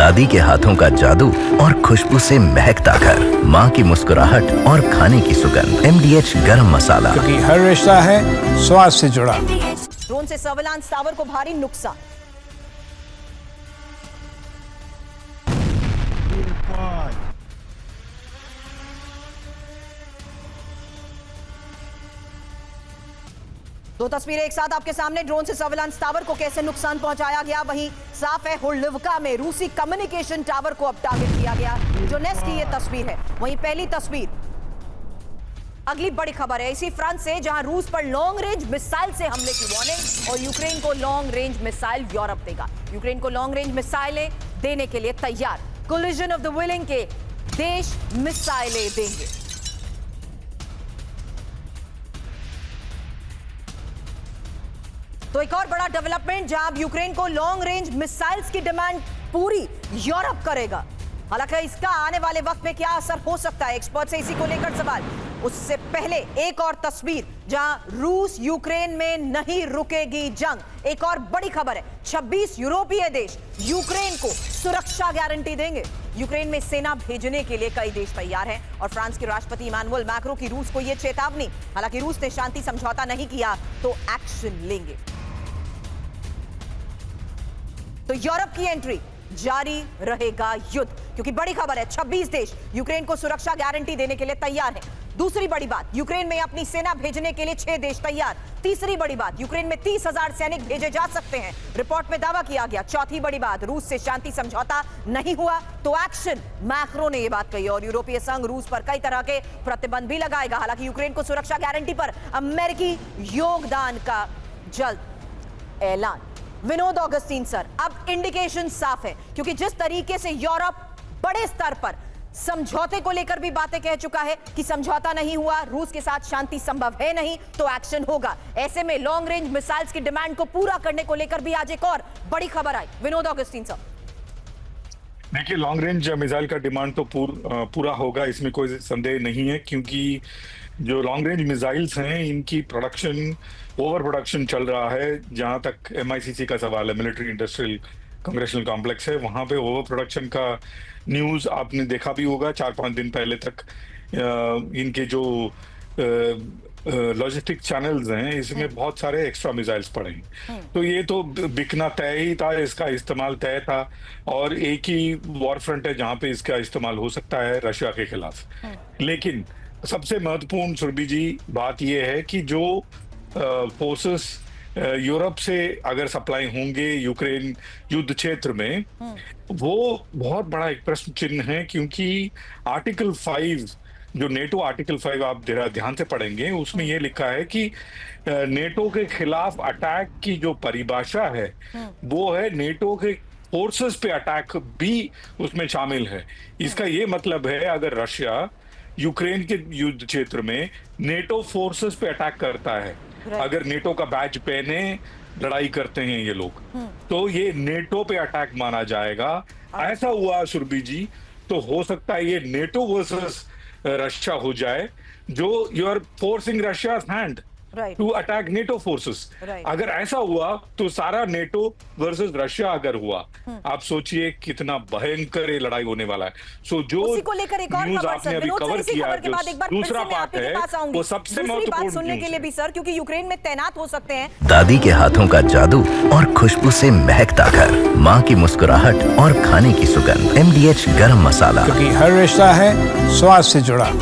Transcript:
दादी के हाथों का जादू और खुशबू से महकता घर, माँ की मुस्कुराहट और खाने की सुगंध। MDH गरम मसाला, क्योंकि हर रिश्ता है स्वाद से जुड़ा। ड्रोन से सर्विलांस टावर को भारी नुकसान। दो तस्वीरें एक साथ आपके सामने। ड्रोन से सर्विलांस टावर को कैसे नुकसान पहुंचाया गया, वहीं साफ है हुर्लिवका में रूसी कम्युनिकेशन टावर को अब टारगेट किया गया। जो नेक्स्ट की यह तस्वीर है, वहीं पहली तस्वीर। अगली बड़ी खबर है इसी फ्रंट से, जहां रूस पर लॉन्ग रेंज मिसाइल से हमले की वार्निंग और यूक्रेन को लॉन्ग रेंज मिसाइल यूरोप देगा। यूक्रेन को लॉन्ग रेंज मिसाइलें देने के लिए तैयार। कोलिजन ऑफ द विलिंग के देश मिसाइलें देंगे। तो एक और बड़ा डेवलपमेंट, जहां अब यूक्रेन को लॉन्ग रेंज मिसाइल्स की डिमांड पूरी यूरोप करेगा। हालांकि इसका आने वाले वक्त में क्या असर हो सकता है, एक्सपर्ट से इसी को लेकर सवाल। उससे पहले एक और तस्वीर, जहां रूस यूक्रेन में नहीं रुकेगी जंग। एक और बड़ी खबर है, 26 यूरोपीय देश यूक्रेन को सुरक्षा गारंटी देंगे। यूक्रेन में सेना भेजने के लिए कई देश तैयार हैं और फ्रांस के राष्ट्रपति इमानुएल मैक्रो की रूस को यह चेतावनी। हालांकि रूस ने शांति समझौता नहीं किया तो एक्शन लेंगे। तो यूरोप की एंट्री जारी रहेगा युद्ध, क्योंकि बड़ी खबर है 26 देश यूक्रेन को सुरक्षा गारंटी देने के लिए तैयार हैं। दूसरी बड़ी बात, यूक्रेन में अपनी सेना भेजने के लिए 6 देश तैयार। तीसरी बड़ी बात, यूक्रेन में 30,000 सैनिक भेजे जा सकते हैं, रिपोर्ट में दावा किया गया। चौथी बड़ी बात, रूस से शांति समझौता नहीं हुआ तो एक्शन। मैक्रो ने यह बात कही और यूरोपीय संघ रूस पर कई तरह के प्रतिबंध भी लगाएगा। हालांकि यूक्रेन को सुरक्षा गारंटी पर अमेरिकी योगदान का जल्द ऐलान। विनोद ऑगस्टीन सर, अब इंडिकेशन साफ है, क्योंकि जिस तरीके से यूरोप बड़े स्तर पर समझौते को लेकर भी बातें कह चुका है कि समझौता नहीं हुआ, रूस के साथ शांति संभव है नहीं तो एक्शन होगा। ऐसे में लॉन्ग रेंज मिसाइल्स की डिमांड को पूरा करने को लेकर भी आज एक और बड़ी खबर आई। विनोद ऑगस्टीन सर, देखिए, लॉन्ग रेंज मिसाइल का डिमांड तो पूरा होगा, इसमें कोई संदेह नहीं है, क्योंकि जो लॉन्ग रेंज मिसाइल्स हैं इनकी प्रोडक्शन, ओवर प्रोडक्शन चल रहा है। जहां तक MICC का सवाल है, मिलिट्री इंडस्ट्रियल कांग्रेशनल कॉम्प्लेक्स है, वहां पे ओवर प्रोडक्शन का न्यूज़ आपने देखा भी होगा। 4-5 दिन पहले तक इनके जो लॉजिस्टिक चैनल्स हैं इसमें बहुत सारे एक्स्ट्रा मिसाइल्स पड़े हैं। तो ये तो बिकना तय ही था, इसका इस्तेमाल तय था, और एक ही वॉर फ्रंट है जहां पे इसका इस्तेमाल हो सकता है, रशिया के खिलाफ। लेकिन सबसे महत्वपूर्ण सुरभि जी बात यह है कि जो फोर्सेस यूरोप से अगर सप्लाई होंगे यूक्रेन युद्ध क्षेत्र में, वो बहुत बड़ा एक प्रश्न चिन्ह है, क्योंकि आर्टिकल 5, जो नेटो आर्टिकल 5 आप ध्यान से पढ़ेंगे, उसमें ये लिखा है कि नेटो के खिलाफ अटैक की जो परिभाषा है वो है नेटो के फोर्सेस पे अटैक भी उसमें शामिल है। इसका ये मतलब है अगर रशिया यूक्रेन के युद्ध क्षेत्र में नेटो फोर्सेस पे अटैक करता है, अगर नेटो का बैज पहने लड़ाई करते हैं ये लोग, तो ये नेटो पे अटैक माना जाएगा। ऐसा हुआ सुरभि जी, तो हो सकता है ये नेटो वर्सेस रशिया हो जाए, जो you are forcing Russia hand to attack NATO forces. अगर ऐसा हुआ तो सारा नेटो वर्सेस रशिया अगर हुआ, आप सोचिए कितना भयंकर ये लड़ाई होने वाला है। सो जो को लेकर एक और न्यूज़ आपने अभी कवर किया, जो दूसरा पार्ट है वो सबसे महत्वपूर्ण सुनने के लिए भी सर, क्योंकि यूक्रेन में तैनात हो सकते हैं। दादी के हाथों का जादू और खुशबू से महकता घर, माँ की मुस्कुराहट और खाने की सुगंध। MDH गरम मसाला, क्योंकि हर रिश्ता है स्वाद से जुड़ा।